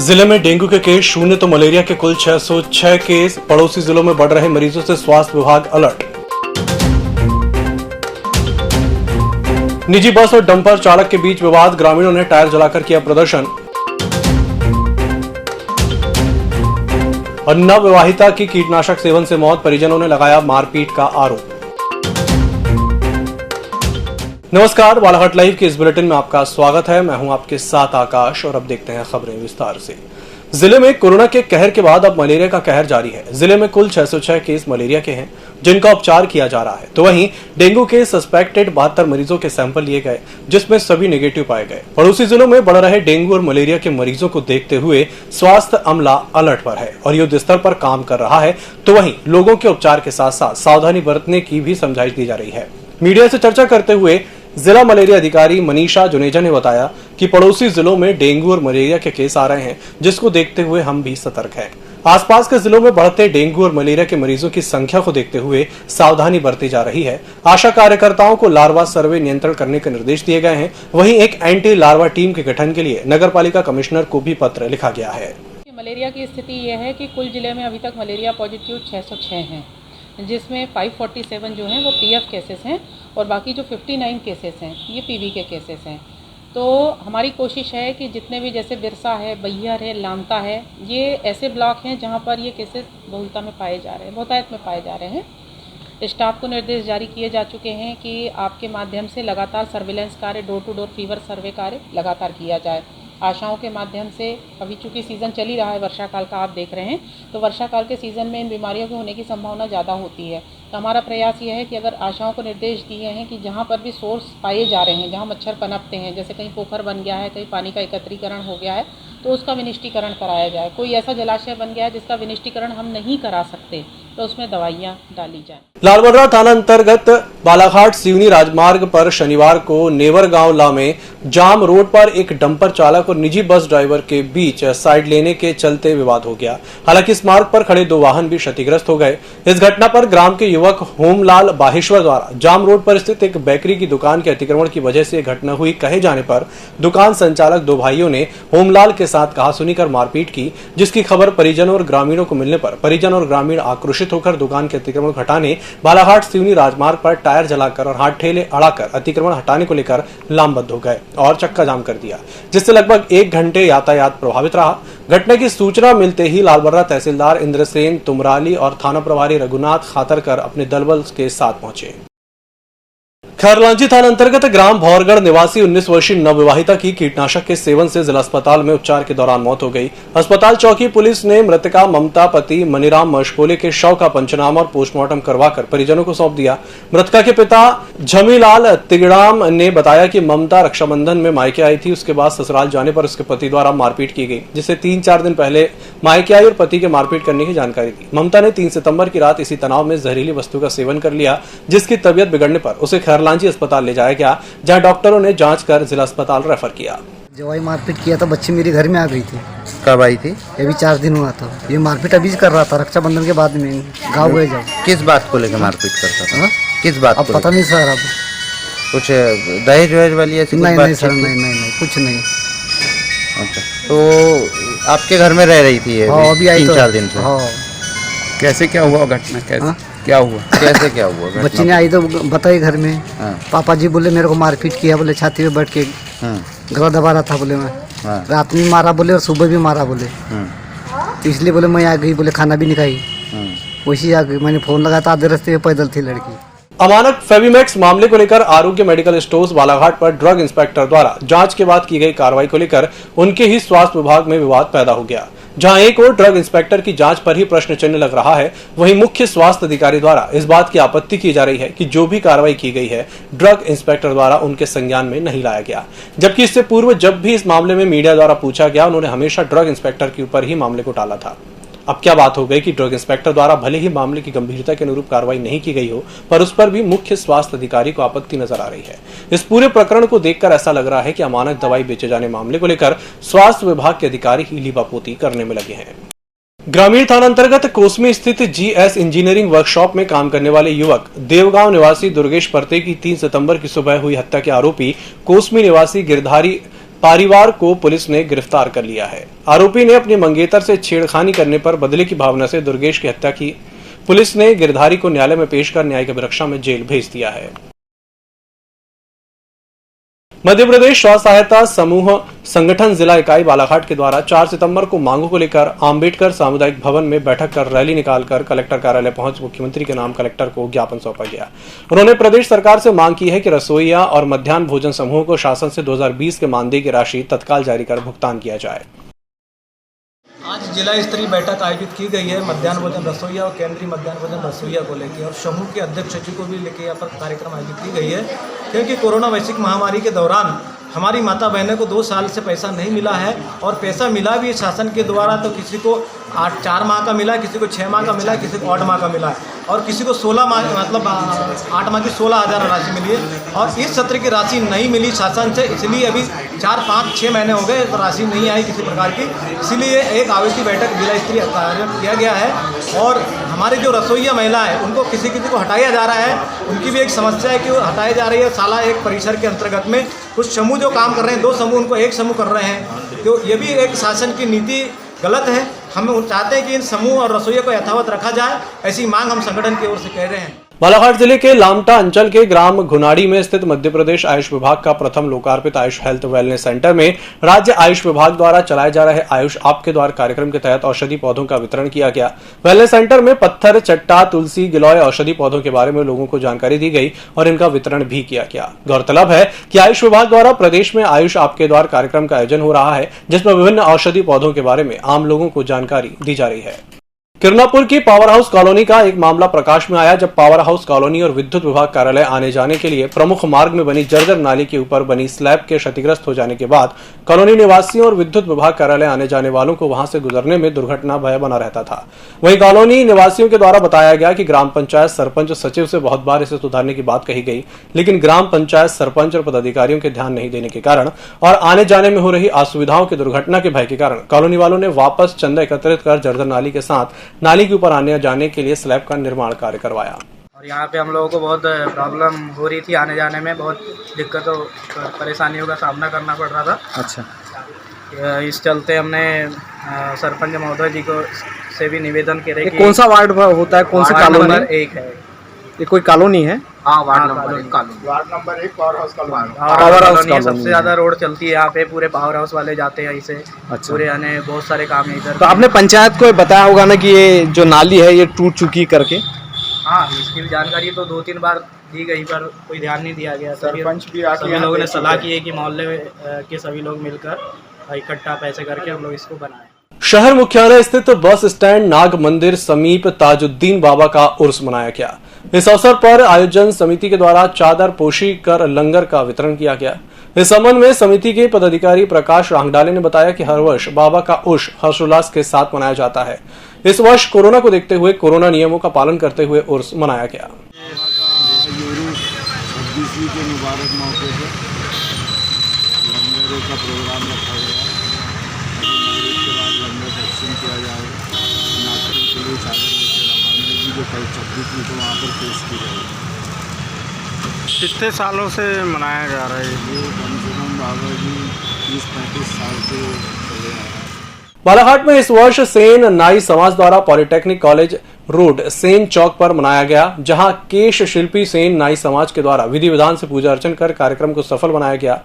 जिले में डेंगू के केस शून्य तो मलेरिया के कुल 606 केस। पड़ोसी जिलों में बढ़ रहे मरीजों से स्वास्थ्य विभाग अलर्ट। निजी बस और डंपर चालक के बीच विवाद, ग्रामीणों ने टायर जलाकर किया प्रदर्शन। और नवविवाहिता की कीटनाशक सेवन से मौत, परिजनों ने लगाया मारपीट का आरोप। नमस्कार, बालाघाट लाइव के इस बुलेटिन में आपका स्वागत है। मैं हूं आपके साथ आकाश और अब देखते हैं खबरें विस्तार से। जिले में कोरोना के कहर के बाद अब मलेरिया का कहर जारी है। जिले में कुल 606 केस मलेरिया के हैं जिनका उपचार किया जा रहा है, तो वहीं डेंगू के सस्पेक्टेड 72 मरीजों के सैंपल लिए गए जिसमें सभी नेगेटिव पाए गए। पड़ोसी जिलों में बढ़ रहे डेंगू और मलेरिया के मरीजों को देखते हुए स्वास्थ्य अमला अलर्ट पर है और युद्ध स्तर पर काम कर रहा है, तो वहीं लोगों के उपचार के साथ साथ सावधानी बरतने की भी समझाइश दी जा रही है। मीडिया से चर्चा करते हुए जिला मलेरिया अधिकारी मनीषा जुनेजा ने बताया कि पड़ोसी जिलों में डेंगू और मलेरिया के केस आ रहे हैं, जिसको देखते हुए हम भी सतर्क हैं। आसपास के जिलों में बढ़ते डेंगू और मलेरिया के मरीजों की संख्या को देखते हुए सावधानी बरती जा रही है। आशा कार्यकर्ताओं को लार्वा सर्वे नियंत्रण करने के निर्देश दिए गए हैं। वहीं एक एंटी लार्वा टीम के गठन के लिए नगरपालिका कमिश्नर को भी पत्र लिखा गया है। मलेरिया की स्थिति यह है कि कुल जिले में अभी तक मलेरिया पॉजिटिव 606 हैं, जिसमें 547 जो हैं वो पीएफ केसेस हैं और बाकी जो 59 केसेस हैं ये पीवी के केसेस हैं। तो हमारी कोशिश है कि जितने भी, जैसे बिरसा है, बैहर है, लामता है, ये ऐसे ब्लॉक हैं जहाँ पर ये केसेस बहुलता में पाए जा रहे हैं, बहुतायत में पाए जा रहे हैं। स्टाफ को निर्देश जारी किए जा चुके हैं कि आपके माध्यम से लगातार सर्विलेंस कार्य, डोर टू डोर फीवर सर्वे कार्य लगातार किया जाए। आशाओं के माध्यम से, अभी चूँकि सीज़न चल ही रहा है वर्षा काल का, आप देख रहे हैं, तो वर्षा काल के सीज़न में इन बीमारियों के होने की संभावना ज़्यादा होती है। तो हमारा प्रयास ये है कि अगर आशाओं को निर्देश दिए हैं कि जहाँ पर भी सोर्स पाए जा रहे हैं, जहाँ मच्छर पनपते हैं, जैसे कहीं पोखर बन गया है, कहीं पानी का एकत्रीकरण हो गया है, तो उसका विनिष्टीकरण कराया जाए। कोई ऐसा जलाशय बन गया है जिसका विनिष्टीकरण हम नहीं करा सकते, तो उसमें दवाइयाँ डाली जाए। लालबर्रा थाना अंतर्गत बालाघाट सिवनी राजमार्ग पर शनिवार को नेवर गांव ला में जाम रोड पर एक डंपर चालक और निजी बस ड्राइवर के बीच साइड लेने के चलते विवाद हो गया। हालांकि इस मार्ग पर खड़े 2 वाहन भी क्षतिग्रस्त हो गए। इस घटना पर ग्राम के युवक होमलाल बाहेश्वर द्वारा जाम रोड पर स्थित एक बेकरी की दुकान के अतिक्रमण की वजह से घटना हुई कहे जाने पर दुकान संचालक 2 भाइयों ने होमलाल के साथ कहासुनी कर मारपीट की, जिसकी खबर परिजनों और ग्रामीणों को मिलने पर परिजन और ग्रामीण आक्रोशित होकर दुकान के अतिक्रमण हटाने बालाघाट सिवनी राजमार्ग पर टायर जलाकर और हाथ ठेले अड़ाकर अतिक्रमण हटाने को लेकर लामबंद हो गए और चक्का जाम कर दिया, जिससे लगभग 1 घंटे यातायात प्रभावित रहा। घटना की सूचना मिलते ही लालबर्रा तहसीलदार इंद्रसेन तुमराली और थाना प्रभारी रघुनाथ खातरकर अपने दलबल के साथ पहुंचे। खैरलांची थाना अंतर्गत ग्राम भौरगढ़ निवासी 19 वर्षीय नवविवाहिता की कीटनाशक के सेवन से जिला अस्पताल में उपचार के दौरान मौत हो गई। अस्पताल चौकी पुलिस ने मृतका ममता पति मनीराम मशकोले के शव का पंचनामा और पोस्टमार्टम करवाकर परिजनों को सौंप दिया। मृतका के पिता झमीलाल तिगड़ाम ने बताया कि ममता रक्षाबंधन में मायके आई थी। उसके बाद ससुराल जाने पर उसके पति द्वारा मारपीट की गई, जिससे 3-4 दिन पहले मायके आई और पति के मारपीट करने की जानकारी दी। ममता ने 3 सितंबर की रात इसी तनाव में जहरीली वस्तु का सेवन कर लिया, जिसकी तबीयत बिगड़ने पर उसे खैरलांची अस्पताल ले जाया गया, जहां डॉक्टरों ने जांच कर जिला अस्पताल रेफर किया। जवाई मारपीट किया था, बच्ची मेरे घर में आ गई थी। कब आई थी? ये भी 4 दिन हुआ था। ये मारपीट अभी कर रहा था, रक्षाबंधन के बाद में गाँव गए जब। किस बात को लेकर मारपीट करता था? हाँ? किस बात अब को? पता नहीं सर। अब कुछ दहेज वहेज वाली ऐसी नहीं बात नहीं सर, नहीं कुछ नहीं। अच्छा, तो आपके घर में रह रही थी ये? हाँ, अभी आई 3-4 दिन से। हाँ। कैसे क्या हुआ घटना? कैसे हाँ? क्या हुआ? कैसे क्या हुआ घटना? बच्ची ने आई तो बताई घर में। हाँ। पापा जी बोले मेरे को मारपीट किया, बोले छाती पे बैठ के गला दबा रहा था, बोले मैं रात में मारा बोले और सुबह भी मारा बोले। तो इसलिए बोले मैं आ गई, बोले खाना भी नहीं खाई, वैसी आ गई। मैंने फोन लगाया था, आधे रास्ते में पैदल थी लड़की। अमानक फेविमैक्स मामले को लेकर आरोग्य मेडिकल स्टोर्स बालाघाट पर ड्रग इंस्पेक्टर द्वारा जांच के बाद की गई कार्रवाई को लेकर उनके ही स्वास्थ्य विभाग में विवाद पैदा हो गया। जहां एक और ड्रग इंस्पेक्टर की जांच पर ही प्रश्न चिन्ह लग रहा है, वहीं मुख्य स्वास्थ्य अधिकारी द्वारा इस बात की आपत्ति की जा रही है कि जो भी कार्रवाई की गई है ड्रग इंस्पेक्टर द्वारा उनके संज्ञान में नहीं लाया गया। जबकि इससे पूर्व जब भी इस मामले में मीडिया द्वारा पूछा गया, उन्होंने हमेशा ड्रग इंस्पेक्टर के ऊपर ही मामले को टाला था। अब क्या बात हो गई कि ड्रग इंस्पेक्टर द्वारा भले ही मामले की गंभीरता के अनुरूप कार्रवाई नहीं की गई हो, पर उस पर भी मुख्य स्वास्थ्य अधिकारी को आपत्ति नजर आ रही है। इस पूरे प्रकरण को देखकर ऐसा लग रहा है कि अमानक दवाई बेचे जाने मामले को लेकर स्वास्थ्य विभाग के अधिकारी ही लीपापोती करने में लगे हैं। ग्रामीण थाना अंतर्गत कोसमी स्थित जीएस इंजीनियरिंग वर्कशॉप में काम करने वाले युवक देवगांव निवासी दुर्गेश परते की 3 सितंबर की सुबह हुई हत्या के आरोपी कोसमी निवासी गिरधारी परिवार को पुलिस ने गिरफ्तार कर लिया है। आरोपी ने अपनी मंगेतर से छेड़खानी करने पर बदले की भावना से दुर्गेश की हत्या की। पुलिस ने गिरधारी को न्यायालय में पेश कर न्यायिक अभिरक्षा में जेल भेज दिया है। मध्य प्रदेश स्वयं सहायता समूह संगठन जिला इकाई बालाघाट के द्वारा 4 सितंबर को मांगों को लेकर आम्बेडकर सामुदायिक भवन में बैठक कर रैली निकालकर कलेक्टर कार्यालय पहुंच मुख्यमंत्री के नाम कलेक्टर को ज्ञापन सौंपा गया। उन्होंने प्रदेश सरकार से मांग की है कि रसोइया और मध्याह्न भोजन समूह को शासन से 2020 के मानदेय की राशि तत्काल जारी कर भुगतान किया जाए। आज जिला स्तरीय बैठक आयोजित की गई है मध्याह्न भोजन रसोइया और केंद्रीय मध्याह्न भोजन रसोइया को लेकर, और समूह के अध्यक्ष सचिव को भी लेकर यहाँ पर कार्यक्रम आयोजित की गई है। क्योंकि कोरोना वैश्विक महामारी के दौरान हमारी माता बहनों को 2 साल से पैसा नहीं मिला है, और पैसा मिला भी शासन के द्वारा तो किसी को 4 माह का मिला, किसी को 6 माह का मिला, किसी को 8 माह का मिला, और किसी को 16 माह मतलब 8 माह की 16,000 राशि मिली है। और इस सत्र की राशि नहीं मिली शासन से, इसलिए अभी 4, 5, 6 महीने हो गए तो राशि नहीं आई किसी प्रकार की। इसीलिए एक आवेदन बैठक जिला स्तरीय आयोजित किया गया है, और हमारे जो रसोइया महिला है उनको किसी को हटाया जा रहा है। उनकी भी एक समस्या है कि वो हटाई जा रही है। साला एक परिसर के अंतर्गत में कुछ समूह जो काम कर रहे हैं, 2 समूह उनको 1 समूह कर रहे हैं, तो ये भी एक शासन की नीति गलत है। हम चाहते हैं कि इन समूह और रसोइया को यथावत रखा जाए, ऐसी मांग हम संगठन की ओर से कह रहे हैं। बालाघाट जिले के लामटा अंचल के ग्राम घुनाड़ी में स्थित मध्य प्रदेश आयुष विभाग का प्रथम लोकार्पित आयुष हेल्थ वेलनेस सेंटर में राज्य आयुष विभाग द्वारा चलाए जा रहे आयुष आपके द्वार कार्यक्रम के तहत औषधि पौधों का वितरण किया गया। वेलनेस सेंटर में पत्थर, चट्टा, तुलसी, गिलोय औषधि पौधों के बारे में लोगों को जानकारी दी गई और इनका वितरण भी किया गया। गौरतलब है कि आयुष विभाग द्वारा प्रदेश में आयुष आपके द्वार कार्यक्रम का आयोजन हो रहा है, जिसमें विभिन्न औषधि पौधों के बारे में आम लोगों को जानकारी दी जा रही है। किरनापुर की पावर हाउस कॉलोनी का एक मामला प्रकाश में आया, जब पावर हाउस कॉलोनी और विद्युत विभाग कार्यालय आने जाने के लिए प्रमुख मार्ग में बनी जर्जर नाली के ऊपर बनी स्लैब के क्षतिग्रस्त हो जाने के बाद कॉलोनी निवासियों और विद्युत विभाग कार्यालय आने जाने वालों को वहां से गुजरने में दुर्घटना भय बना रहता था। वहीं कॉलोनी निवासियों के द्वारा बताया गया कि ग्राम पंचायत सरपंच सचिव से बहुत बार इसे सुधारने की बात कही गई, लेकिन ग्राम पंचायत सरपंच और पदाधिकारियों के ध्यान नहीं देने के कारण और आने जाने में हो रही असुविधाओं की दुर्घटना के भय के कारण कॉलोनी वालों ने वापस चंदा एकत्रित कर जर्जर नाली के साथ नाली के ऊपर जाने के लिए स्लैब का निर्माण कार्य करवाया। और यहाँ पे हम लोगों को बहुत प्रॉब्लम हो रही थी, आने जाने में बहुत दिक्कतों परेशानियों का सामना करना पड़ रहा था। अच्छा, इस चलते हमने सरपंच महोदय जी को से भी निवेदन करे कि कौन सा वार्ड होता है, कौन सी कॉलोनी? नंबर 1 है ये, कोई कॉलोनी है? हाँ, ward number 1 power house colony. सबसे ज्यादा रोड चलती है यहाँ पे, पूरे पावर हाउस वाले जाते हैं इसे। अच्छा। पूरे यानी बहुत सारे काम है इधर। तो आपने पंचायत को बताया होगा ना कि ये जो नाली है ये टूट चुकी करके? हाँ, इसकी भी जानकारी तो 2-3 बार दी गई, पर कोई ध्यान नहीं दिया गया। सरपंच भी सभी लोगों ने सलाह की है कि मोहल्ले के सभी लोग मिलकर इकट्ठा पैसे करके हम लोग इसको बनाएं। शहर मुख्यालय स्थित बस स्टैंड नाग मंदिर समीप ताजुद्दीन बाबा का उर्स मनाया गया। इस अवसर पर आयोजन समिति के द्वारा चादर पोशी कर लंगर का वितरण किया गया। इस संबंध में समिति के पदाधिकारी प्रकाश रांगडाले ने बताया कि हर वर्ष बाबा का उर्स हर्षोल्लास के साथ मनाया जाता है। इस वर्ष कोरोना को देखते हुए कोरोना नियमों का पालन करते हुए उर्स मनाया गया। 26वीं के मुबारक मौके पर लंगर का प्रोग्राम रखा गया। इसके बाद लंगर दर्शन किया जाएगा। नागपुर के लिए चादर लेकर रवाना जी जो कल 26वीं को वहाँ पर पेश की जाएगी। कितने सालों से मनाया जा रहा है ये कम से कम बाबा जी 30-35 साल से चले आ रहे हैं। बालाघाट में इस वर्ष सेन नाई समाज द्वारा पॉलिटेक्निक कॉलेज रोड सेन चौक पर मनाया गया, जहां केश शिल्पी सेन नाई समाज के द्वारा विधि विधान से पूजा अर्चन कर कार्यक्रम को सफल बनाया गया।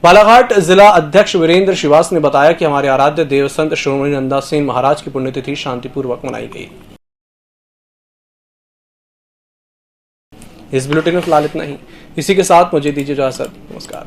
बालाघाट जिला अध्यक्ष वीरेंद्र श्रीवास ने बताया कि हमारे आराध्य देव संत श्रोमणी नंदा सेन महाराज की पुण्यतिथि शांतिपूर्वक मनाई गई। इस बुलेटिन में फिलहाल इतना ही। इसी के साथ मुझे दीजिए इजाजत। नमस्कार।